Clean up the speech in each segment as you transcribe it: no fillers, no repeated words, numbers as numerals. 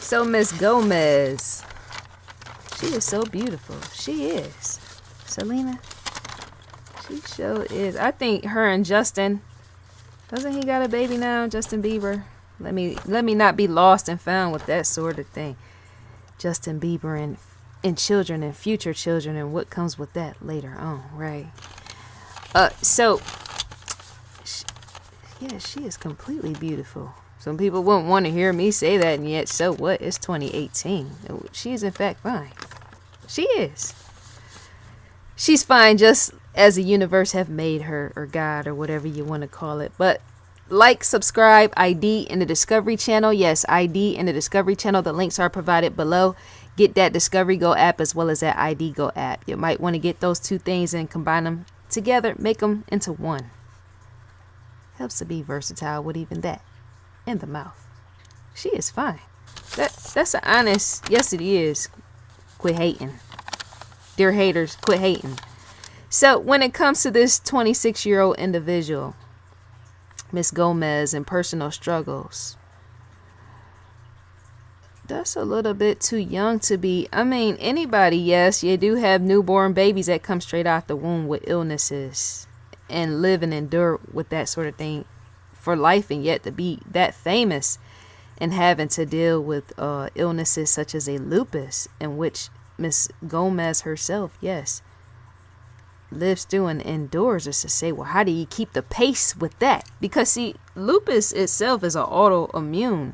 So Miss Gomez, she is so beautiful. She is. Selena, she sure is. I think her and Justin, doesn't he got a baby now, Justin Bieber? Let me not be lost and found with that sort of thing. Justin Bieber and children and future children and what comes with that later on, right? She is completely beautiful. Some people wouldn't want to hear me say that, and yet, so what? It's 2018. She is, in fact, fine. She is. She's fine just as the universe have made her, or God, or whatever you want to call it. But like, subscribe, ID in the Discovery Channel. Yes, ID in the Discovery Channel. The links are provided below. Get that Discovery Go app as well as that ID Go app. You might want to get those two things and combine them together. Make them into one. Helps to be versatile with even that. In the mouth. She is fine. That's an honest, yes it is. Quit hating. Dear haters, quit hating. So when it comes to this 26-year-old individual, Miss Gomez, and personal struggles, that's a little bit too young to be. I mean, anybody, yes, you do have newborn babies that come straight out the womb with illnesses and live and endure with that sort of thing for life, and yet to be that famous and having to deal with illnesses such as a lupus, in which Miss Gomez herself, yes, lives through and endures, is to say, well, how do you keep the pace with that? Because see, lupus itself is an autoimmune.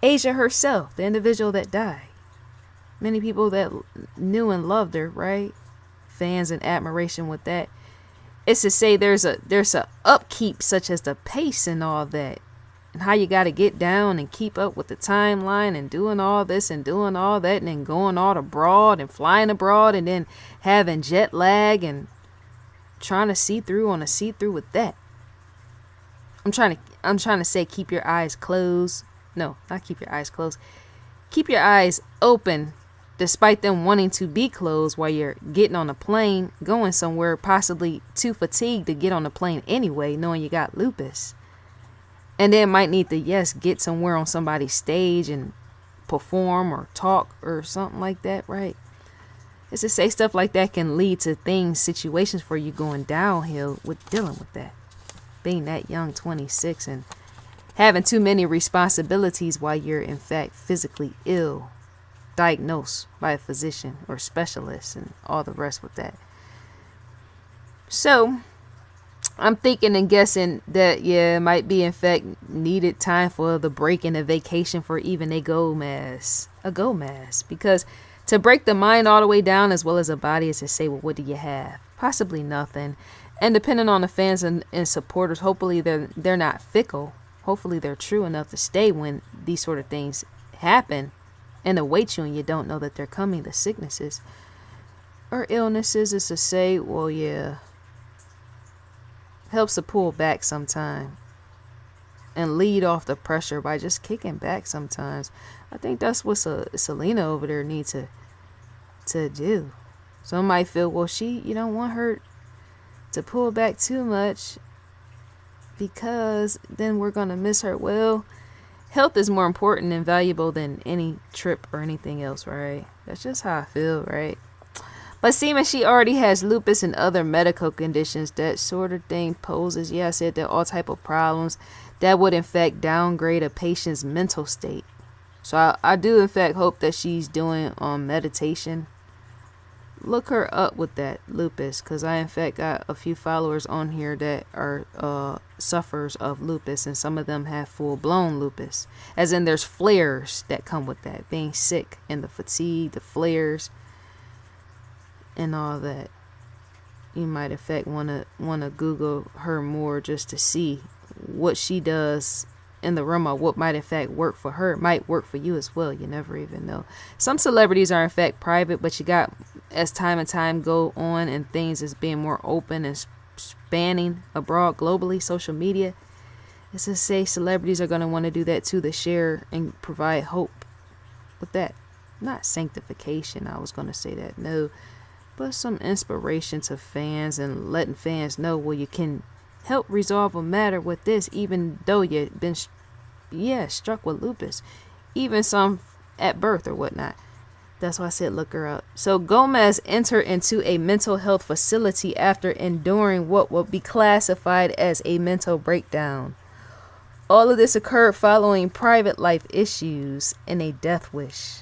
Asia herself, the individual that died, many people that knew and loved her, right? Fans and admiration with that. It's to say there's a upkeep such as the pace and all that, and how you got to get down and keep up with the timeline and doing all this and doing all that, and then going all abroad and flying abroad, and then having jet lag and trying to see through with that. I'm trying to say keep your eyes closed. No, not keep your eyes closed. Keep your eyes open, despite them wanting to be closed while you're getting on a plane, going somewhere, possibly too fatigued to get on the plane anyway, knowing you got lupus. And then might need to, yes, get somewhere on somebody's stage and perform or talk or something like that, right? It's to say stuff like that can lead to situations for you going downhill with dealing with that. Being that young, 26, and having too many responsibilities while you're, in fact, physically ill, diagnosed by a physician or specialist, and all the rest with that. So I'm thinking and guessing that, yeah, it might be, in fact, needed time for the break and a vacation for even a Gomez. Because to break the mind all the way down as well as the body is to say, well, what do you have? Possibly nothing. And depending on the fans and supporters, hopefully they're not fickle. Hopefully they're true enough to stay when these sort of things happen and await you and you don't know that they're coming. The sicknesses or illnesses is to say, well, yeah, helps to pull back sometime and lead off the pressure by just kicking back sometimes. I think that's what Selena over there needs to do. Some might feel, well, you don't want her to pull back too much because then we're going to miss her. Well, health is more important and valuable than any trip or anything else, right? That's just how I feel, right? But seeming she already has lupus and other medical conditions, that sort of thing poses, yeah, I said that all type of problems that would in fact downgrade a patient's mental state. So I do in fact hope that she's doing meditation. Look her up with that lupus, because I in fact got a few followers on here that are sufferers of lupus, and some of them have full-blown lupus, as in there's flares that come with that, being sick, and the fatigue, the flares, and all that. You might in fact want to Google her more just to see what she does in the realm of what might in fact work for her. It might work for you as well. You never even know. Some celebrities are in fact private, but you got, as time and time go on and things is being more open and spanning abroad globally, social media, it's to say celebrities are going to want to do that too, to share and provide hope with that. Not sanctification, I was going to say that, no, but some inspiration to fans and letting fans know, well, you can help resolve a matter with this, even though you've been yeah, struck with lupus, even some at birth or whatnot. That's why I said look her up. So Gomez entered into a mental health facility after enduring what would be classified as a mental breakdown. All of this occurred following private life issues and a death wish.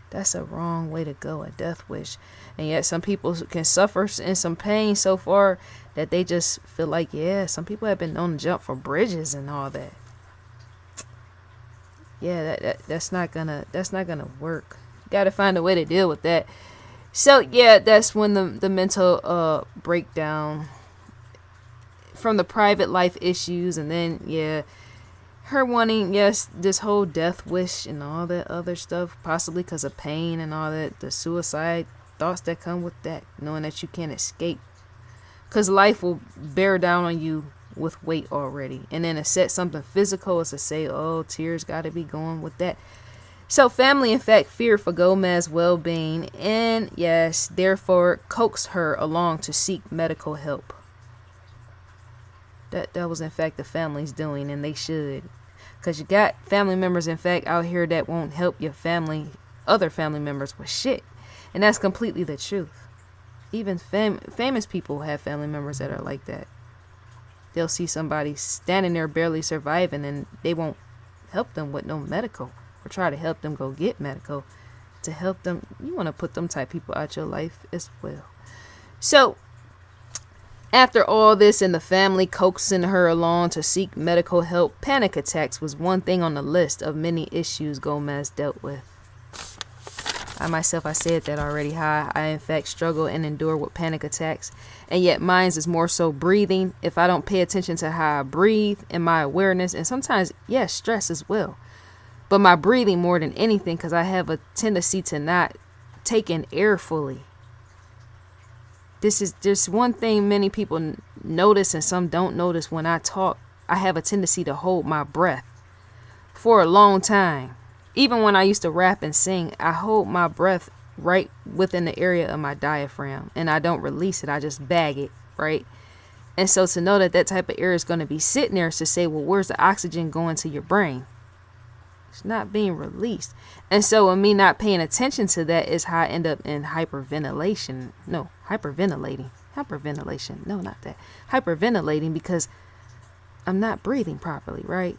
That's a wrong way to go, a death wish. And yet some people can suffer in some pain so far that they just feel like, yeah, some people have been known to jump from bridges and all that. Yeah, that's not gonna work. Got to find a way to deal with that. So yeah, that's when the mental breakdown from the private life issues, and then yeah, her wanting, yes, this whole death wish and all that other stuff, possibly because of pain and all that, the suicide thoughts that come with that, knowing that you can't escape, because life will bear down on you with weight already, and then to set something physical is to say, oh, tears got to be going with that. So family, in fact, feared for Gomez's well-being and, yes, therefore coaxed her along to seek medical help. That was, in fact, the family's doing, and they should. Because you got family members, in fact, out here that won't help your family, other family members with shit. And that's completely the truth. Even famous people have family members that are like that. They'll see somebody standing there barely surviving, and they won't help them with no medical. Or try to help them go get medical to help them. You want to put them type people out your life as well. So after all this and the family coaxing her along to seek medical help, panic attacks was one thing on the list of many issues Gomez dealt with. I said that already, how I in fact struggle and endure with panic attacks, and yet mine is more so breathing. If I don't pay attention to how I breathe and my awareness, and sometimes yes, stress as well. But my breathing more than anything, because I have a tendency to not take in air fully. There's one thing many people notice and some don't notice when I talk. I have a tendency to hold my breath for a long time. Even when I used to rap and sing, I hold my breath right within the area of my diaphragm, and I don't release it. I just bag it, right? And so to know that type of air is going to be sitting there is to say, well, where's the oxygen going to your brain? It's not being released. And so with me not paying attention to that is how I end up in hyperventilation. No, hyperventilating. Hyperventilation. No, not that. Hyperventilating because I'm not breathing properly, right?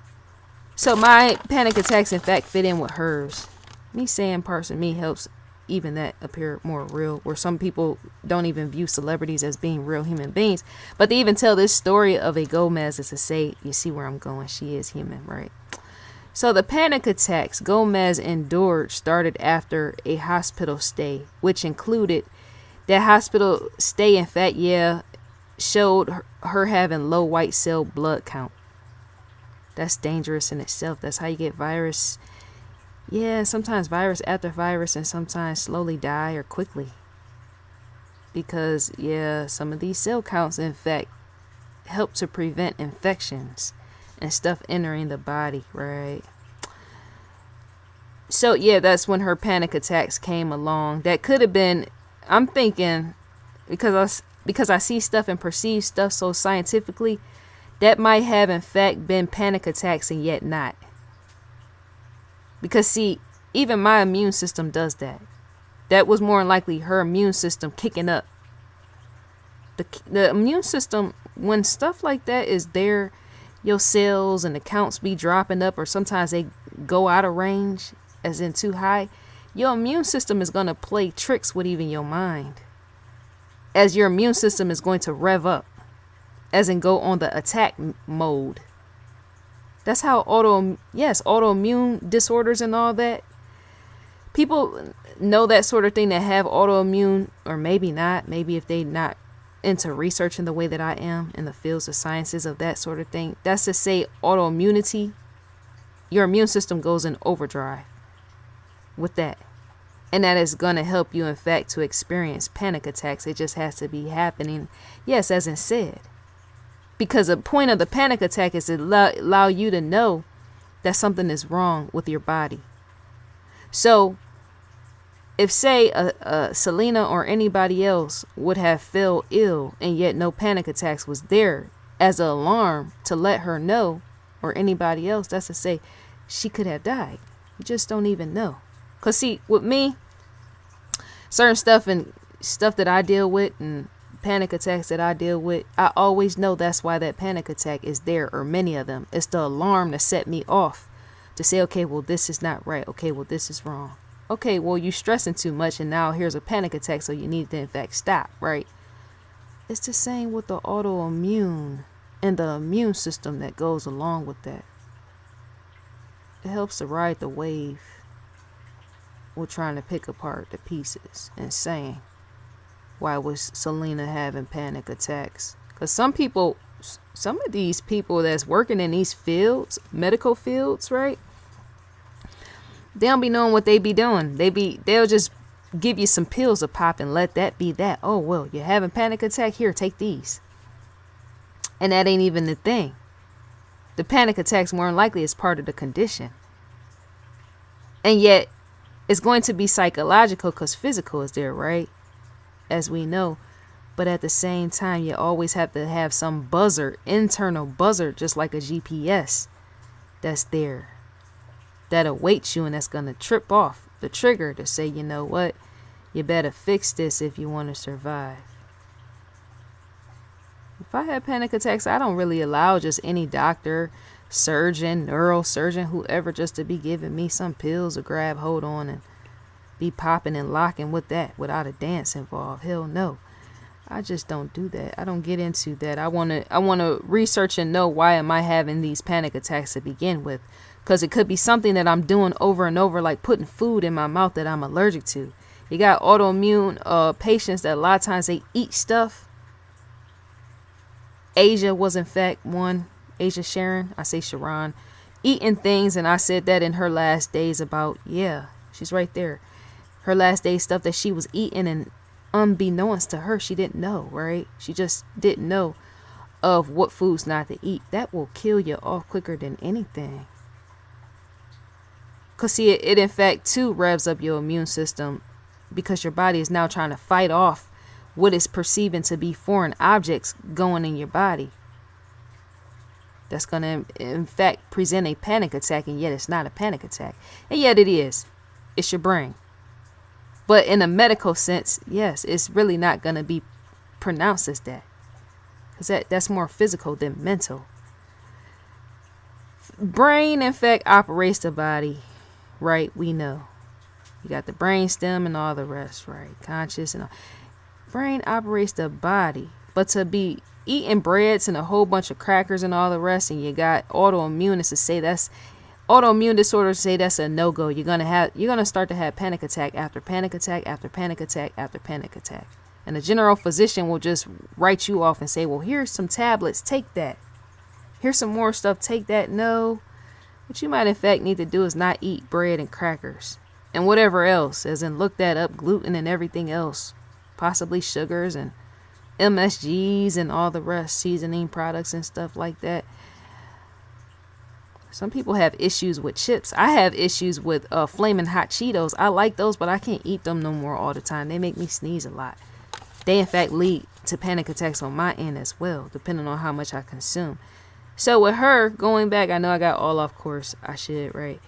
So my panic attacks, in fact, fit in with hers. Me saying parts of me helps even that appear more real, where some people don't even view celebrities as being real human beings. But they even tell this story of a Gomez is to say, you see where I'm going. She is human, right? So the panic attacks Gomez endured started after a hospital stay, which included that hospital stay, in fact, showed her having low white cell blood count. That's dangerous in itself. That's how you get virus. Yeah, sometimes virus after virus, and sometimes slowly die or quickly. Because, yeah, some of these cell counts, in fact, help to prevent infections and stuff entering the body, right? So yeah, that's when her panic attacks came along. That could have been, I'm thinking, because I see stuff and perceive stuff so scientifically, that might have in fact been panic attacks and yet not. Because see, even my immune system does that. That was more than likely her immune system kicking up. The immune system, when stuff like that is there, your cells and the counts be dropping up, or sometimes they go out of range, as in too high, your immune system is going to play tricks with even your mind, as your immune system is going to rev up, as in go on the attack mode. That's how autoimmune disorders and all that, people know that sort of thing that have autoimmune, or maybe not, maybe if they not into researching the way that I am in the fields of sciences of that sort of thing. That's to say autoimmunity, your immune system goes in overdrive with that. And that is going to help you, in fact, to experience panic attacks. It just has to be happening, yes, as in said. Because the point of the panic attack is to allow you to know that something is wrong with your body. So if, say, a Selena or anybody else would have felt ill and yet no panic attacks was there as an alarm to let her know, or anybody else, that's to say she could have died. You just don't even know. Because see, with me, certain stuff that I deal with and panic attacks that I deal with, I always know that's why that panic attack is there, or many of them. It's the alarm to set me off, to say, okay, well, this is not right. Okay, well, this is wrong. Okay, well, you stressing too much and now here's a panic attack, so you need to in fact stop, right? It's the same with the autoimmune and the immune system that goes along with that. It helps to ride the wave. We're trying to pick apart the pieces and saying, why was Selena having panic attacks? Because some of these people that's working in these fields, medical fields, right? They don't be knowing what they be doing. They'll just give you some pills to pop and let that be that. Oh, well, you're having panic attack? Here, take these. And that ain't even the thing. The panic attacks more than likely is part of the condition. And yet, it's going to be psychological because physical is there, right? As we know. But at the same time, you always have to have some buzzer, internal buzzer, just like a GPS that's there, that awaits you and that's going to trip off the trigger to say, you know what, you better fix this if you want to survive. If I had panic attacks, I don't really allow just any doctor, surgeon, neurosurgeon, whoever, just to be giving me some pills to grab hold on and be popping and locking with that without a dance involved. Hell no. I just don't do that. I don't get into that. I want to research and know, why am I having these panic attacks to begin with? Because it could be something that I'm doing over and over, like putting food in my mouth that I'm allergic to. You got autoimmune patients that a lot of times they eat stuff. Asia was in fact one. Asia Sharon, I say Sharon, eating things, and I said that in her last days about, yeah, she's right there. Her last days stuff that she was eating, and unbeknownst to her, she didn't know, right? She just didn't know of what foods not to eat. That will kill you off quicker than anything. Because see, it in fact too revs up your immune system, because your body is now trying to fight off what is perceiving to be foreign objects going in your body. That's going to in fact present a panic attack, and yet it's not a panic attack. And yet it is. It's your brain. But in a medical sense, yes, it's really not going to be pronounced as that. Because that's more physical than mental. Brain, in fact, operates the body, right? We know. You got the brain stem and all the rest, right? Conscious and all. Brain operates the body. But to be eating breads and a whole bunch of crackers and all the rest, and you got autoimmune to say that's autoimmune disorder, say that's a no-go. You're gonna start to have panic attack after panic attack after panic attack after panic attack. And the general physician will just write you off and say, well, here's some tablets, take that. Here's some more stuff, take that. No. What you might in fact need to do is not eat bread and crackers and whatever else, as in look that up, gluten and everything else, possibly sugars and MSGs and all the rest, seasoning products and stuff like that. Some people have issues with chips. I have issues with flaming hot Cheetos. I like those, but I can't eat them no more all the time. They make me sneeze a lot. They in fact lead to panic attacks on my end as well, depending on how much I consume. So with her, going back, I know I got all off course. I should, right?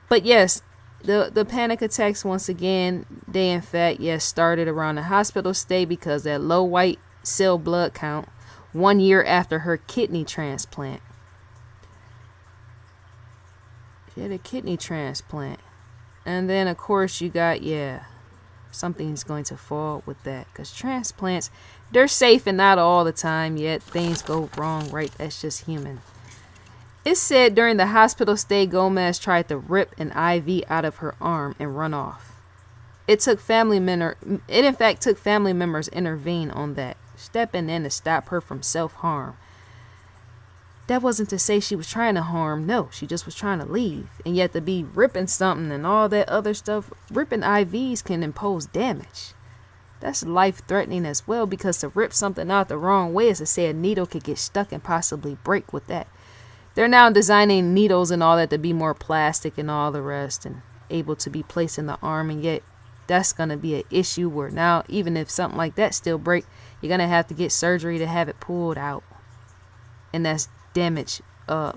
But yes, the panic attacks, once again, they in fact, yes, started around the hospital stay because that low white cell blood count 1 year after her kidney transplant. She had a kidney transplant. And then, of course, you got, something's going to fall with that. Because transplants, they're safe and not all the time, yet things go wrong, right? That's just human. It said during the hospital stay, Gomez tried to rip an IV out of her arm and run off. It in fact took family members intervene on that, stepping in to stop her from self-harm. That wasn't to say she was trying to harm. No, she just was trying to leave. And yet to be ripping something and all that other stuff, ripping IVs can impose damage. That's life-threatening as well, because to rip something out the wrong way is to say a needle could get stuck and possibly break with that. They're now designing needles and all that to be more plastic and all the rest and able to be placed in the arm. And yet that's going to be an issue where now, even if something like that still break, you're going to have to get surgery to have it pulled out. And that's damage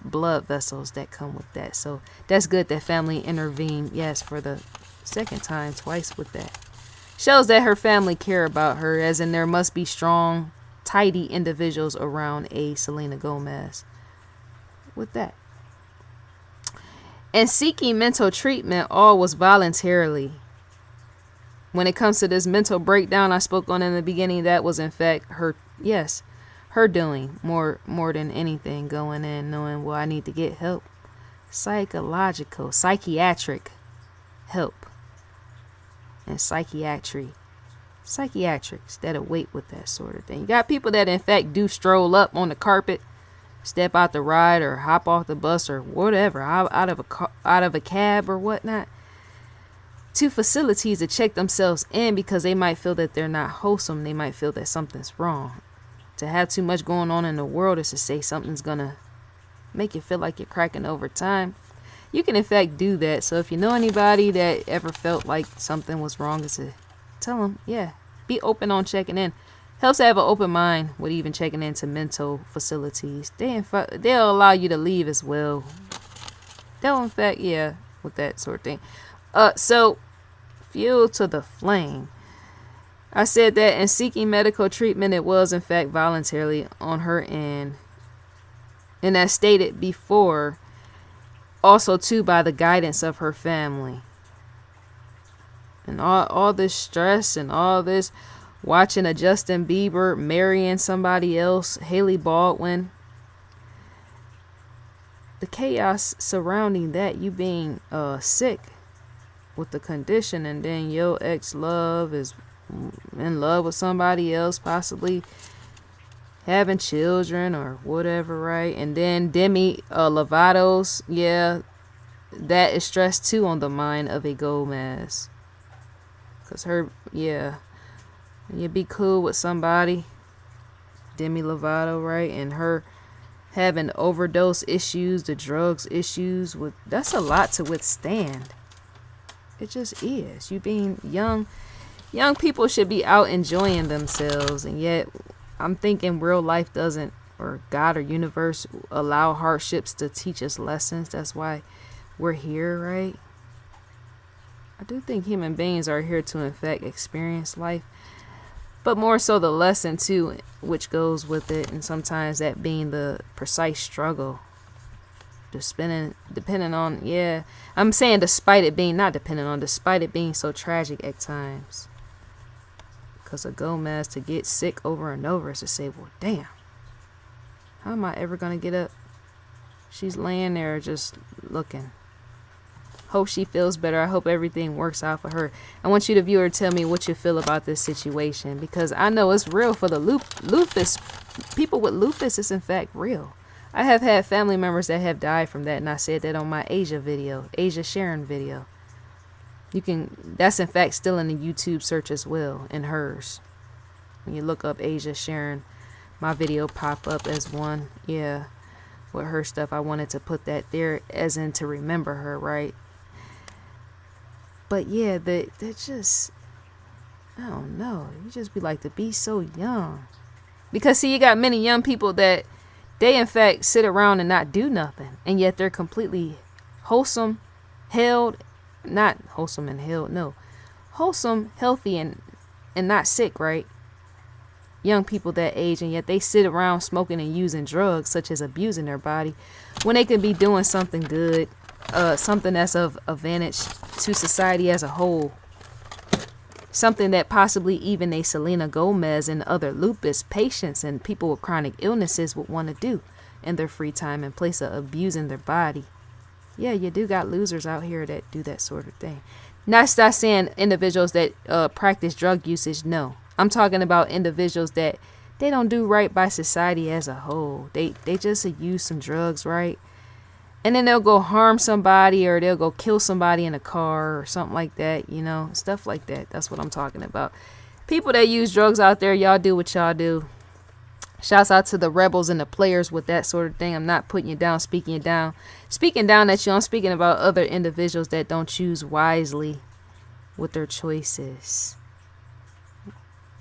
blood vessels that come with that. So that's good that family intervened, yes, for the second time, twice with that. Shows that her family care about her, as in there must be strong, tidy individuals around a Selena Gomez with that. And seeking mental treatment, all was voluntarily. When it comes to this mental breakdown I spoke on in the beginning, that was in fact her, yes, her doing more than anything, going in knowing, well, I need to get help. Psychiatric help. And psychiatrics that await with that sort of thing. You got people that in fact do stroll up on the carpet, step out the ride or hop off the bus or whatever, out of a cab or whatnot, to facilities to check themselves in because they might feel that they're not wholesome. They might feel that something's wrong. To have too much going on in the world is to say something's gonna make you feel like you're cracking over time. You can in fact do that. So if you know anybody that ever felt like something was wrong, is to tell them, yeah, be open on checking in. Helps to have an open mind with even checking into mental facilities. They'll allow you to leave as well. They'll in fact, yeah, with that sort of thing. So fuel to the flame. I said that in seeking medical treatment, it was in fact voluntarily on her end. And as stated before, also too by the guidance of her family. And all this stress and all this watching a Justin Bieber marrying somebody else, Haley Baldwin, the chaos surrounding that, you being sick with the condition, and then your ex-love is in love with somebody else, possibly having children or whatever, right? And then Demi Lovato's, yeah, that is stress too on the mind of a Gomez. Because her, yeah, you be cool with somebody, Demi Lovato, right? And her having overdose issues, the drugs issues, that's a lot to withstand. It just is. You being young people should be out enjoying themselves, and yet I'm thinking real life doesn't, or God or universe, allow hardships to teach us lessons. That's why we're here, right? I do think human beings are here to in fact experience life, but more so the lesson too, which goes with it, and sometimes that being the precise struggle. Depending on, yeah, I'm saying despite it being so tragic at times. Because a Gomez to get sick over and over is to say, well, damn, how am I ever going to get up? She's laying there just looking. Hope she feels better. I hope everything works out for her. I want you, the viewer, to tell me what you feel about this situation, because I know it's real for the lupus. People with lupus is in fact real. I have had family members that have died from that, and I said that on my Asia Sharon video. That's in fact still in the YouTube search as well, in hers. When you look up Asia Sharon, my video pop up as one, yeah, with her stuff. I wanted to put that there as in to remember her, right? But yeah, that just, I don't know. You just be like to be so young. Because see, you got many young people that they in fact sit around and not do nothing, and yet they're completely wholesome, wholesome, healthy, and not sick, right? Young people that age, and yet they sit around smoking and using drugs, such as abusing their body, when they could be doing something good, something that's of advantage to society as a whole. Something that possibly even a Selena Gomez and other lupus patients and people with chronic illnesses would want to do in their free time in place of abusing their body. Yeah, you do got losers out here that do that sort of thing. Not saying individuals that practice drug usage, no. I'm talking about individuals that they don't do right by society as a whole. They just use some drugs, right? And then they'll go harm somebody, or they'll go kill somebody in a car or something like that, stuff like that. That's what I'm talking about. People that use drugs out there, y'all do what y'all do. Shouts out to the rebels and the players with that sort of thing. I'm not putting you down, speaking you down. Speaking down at you, I'm speaking about other individuals that don't choose wisely with their choices.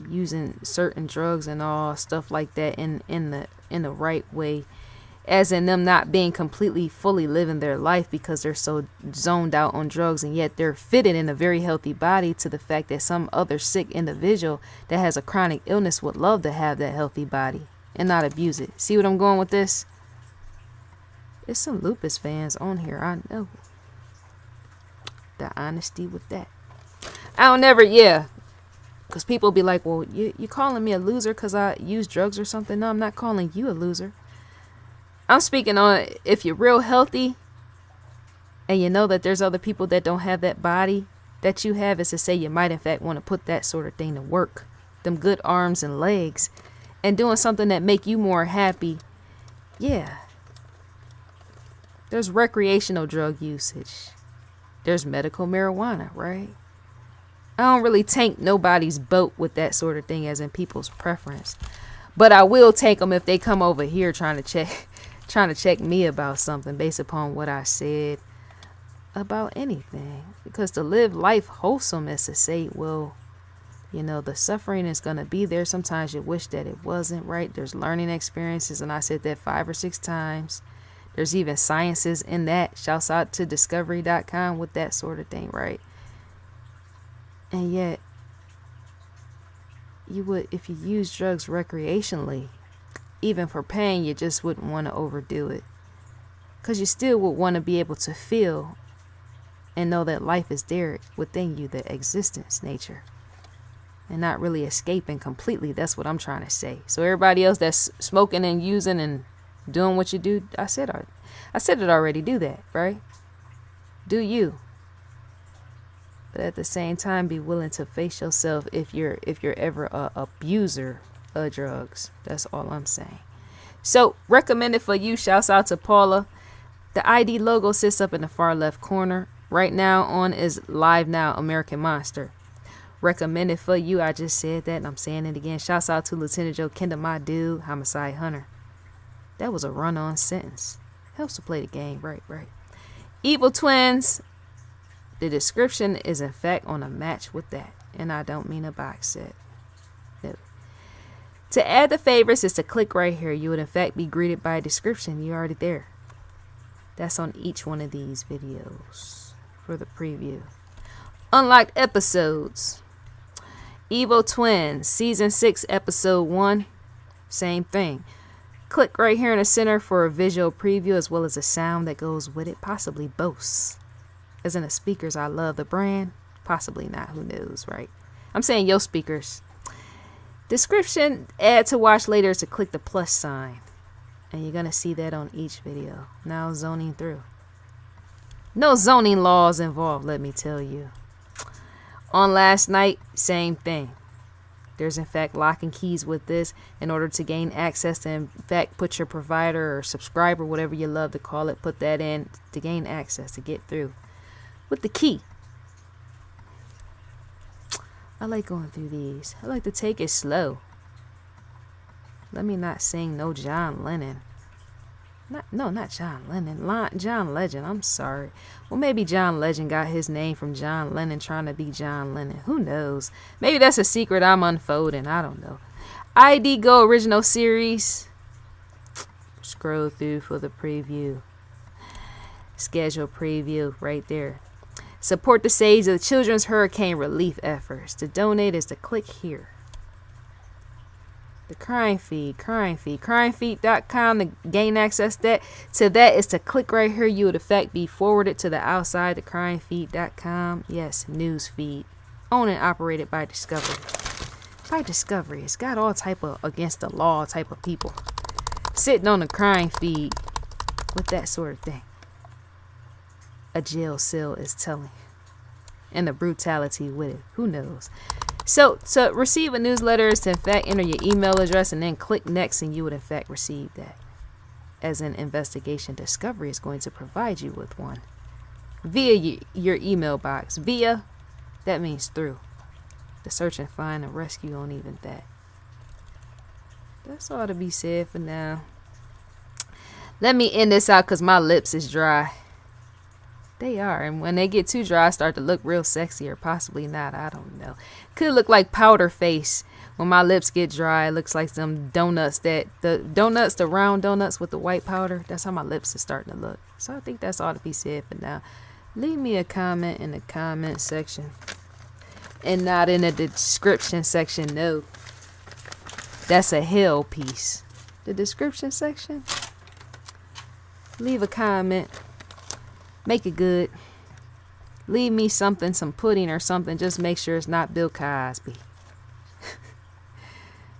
Using certain drugs and all stuff like that in the right way. as in them not being completely fully living their life because they're so zoned out on drugs, and yet they're fitted in a very healthy body, to the fact that some other sick individual that has a chronic illness would love to have that healthy body and not abuse it. See what I'm going with this? There's some lupus fans on here, I know. The honesty with that. I don't never, yeah. Because people be like, well, you calling me a loser because I use drugs or something? No, I'm not calling you a loser. I'm speaking on if you're real healthy and you know that there's other people that don't have that body that you have, is to say you might in fact want to put that sort of thing to work. Them good arms and legs and doing something that make you more happy. Yeah. There's recreational drug usage. There's medical marijuana, right? I don't really tank nobody's boat with that sort of thing as in people's preference. But I will take them if they come over here trying to check me about something based upon what I said about anything. Because to live life wholesome is to say, well, you know, the suffering is going to be there. Sometimes you wish that it wasn't, right? There's learning experiences, and I said that 5 or 6 times. There's even sciences in that. Shouts out to discovery.com with that sort of thing, right? And yet, you would, if you use drugs recreationally, even for pain, you just wouldn't want to overdo it. Because you still would want to be able to feel and know that life is there within you, the existence nature. And not really escaping completely. That's what I'm trying to say. So everybody else that's smoking and using and doing what you do, I said it already, do that, right? Do you. But at the same time, be willing to face yourself if you're ever a abuser of drugs. That's all I'm saying. So, recommended for you. Shouts out to Paula. The ID logo sits up in the far left corner. Right now on is Live Now American Monster. Recommended for you. I just said that and I'm saying it again. Shouts out to Lieutenant Joe Kenda, my dude, Homicide Hunter. That was a run-on sentence. Helps to play the game. Right. Evil Twins. The description is in fact on a match with that. And I don't mean a box set. No. To add the favorites is to click right here. You would in fact be greeted by a description. You're already there. That's on each one of these videos for the preview. Unlocked episodes. Evil Twins, Season 6, Episode 1. Same thing. Click right here in the center for a visual preview as well as a sound that goes with it. Possibly Bose. As in the speakers, I love the brand. Possibly not. Who knows, right? I'm saying yo speakers. Description, add to watch later is to click the plus sign. And you're going to see that on each video. Now zoning through. No zoning laws involved, let me tell you. On last night, same thing. There's in fact lock and keys with this in order to gain access to in fact put your provider or subscriber, whatever you love to call it, put that in to gain access to get through with the key. I like going through these. I like to take it slow. Let me not sing no John Lennon. Not John Lennon. John Legend. I'm sorry. Well, maybe John Legend got his name from John Lennon trying to be John Lennon. Who knows? Maybe that's a secret I'm unfolding. I don't know. ID Go Original Series. Scroll through for the preview. Schedule preview right there. Support the Sage of the Children's Hurricane Relief Efforts. To donate is to click here. The Crime Feed, crimefeed.com to gain access to that is to click right here. You would in fact be forwarded to the outside, the crimefeed.com. Yes, news feed. Owned and operated by Discovery. By Discovery. It's got all type of against the law type of people sitting on the crime feed with that sort of thing. A jail cell is telling. And the brutality with it. Who knows? So to receive a newsletter is to in fact enter your email address and then click next and you would in fact receive that. As an investigation, Discovery is going to provide you with one via your email box. Via, that means through. The search and find and rescue on even that. That's all to be said for now. Let me end this out because my lips is dry. They are, and when they get too dry, I start to look real sexy, or possibly not. I don't know. Could look like powder face When my lips get dry, it looks like some donuts, the round donuts with the white powder. That's how my lips are starting to look. So I think that's all to be said for now. Leave me a comment in the comment section. And not in the description section, no. That's a hell piece. The description section. Leave a comment. Make it good. Leave me something, some pudding or something. Just make sure it's not Bill Cosby.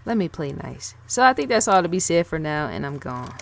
Let me play nice. So I think that's all to be said for now, and I'm gone.